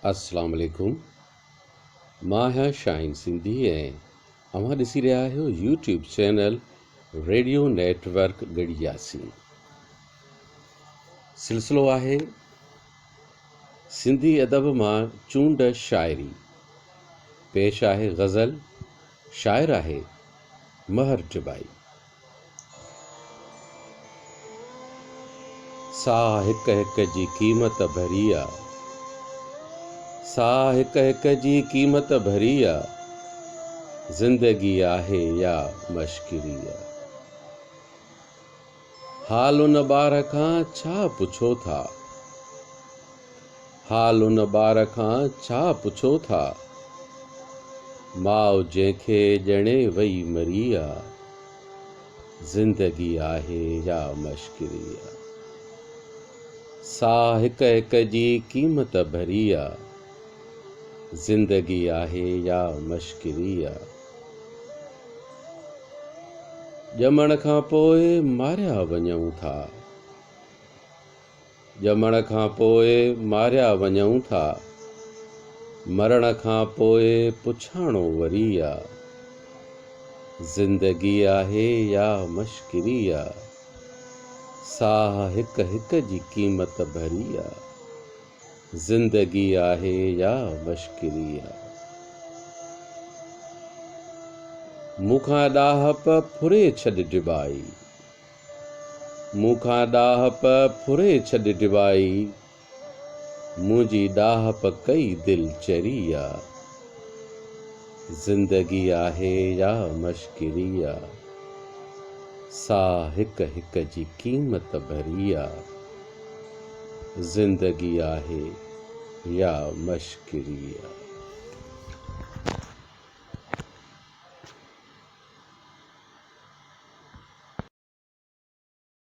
अस्सलाम वालेकुम। मां आहियां शाहीन सिंधी ऐं अव्हां ॾिसी रहिया आहियो यूट्यूब चैनल रेडियो नेटवर्क गढ़ियासी। सिलसिलो आहे सिंधी अदब मां चूंड शाइरी। पेश आहे ग़ज़ल, शाइर आहे महर टिबाई। साह हिक हिक जी क़ीमत भरी आहे, साह हिक हिक जी क़ीमत भरी आहे, ज़िंदगी आहे या मश्किरी आहे। हाल उन ॿार खां छा पुछो था, हाल उन ॿार खां छा पुछो था, माउ जंहिंखे ॼणे वई मरी आहे, ज़िंदगी आहे या मश्किरी आहे। साह हिक हिक जी क़ीमत भरी आहे, ज़िंदगी आहे या मश्किरी आहे। ॼमण खां पोइ मारिया वञूं था, ॼमण खां पोइ मारिया वञूं था, मरण खां पोइ पुछाणो वरी आहे, ज़िंदगी आहे या मश्किरी आहे। साह हिक हिक जी क़ीमत भरी आहे, ज़िंदगी आहे या मश्किरी आहे। मूंखां ॾाहप फुरे छॾ डिबाई, मूंखां ॾाहप फुरे छॾ डिबाई, मुंहिंजी ॾाहप कई दिलि चरी आहे, ज़िंदगी आहे या मश्किरी आहे। साह हिक हिक जी क़ीमत भरी आहे, ज़िंदगी आहे या मश्किरी आहे।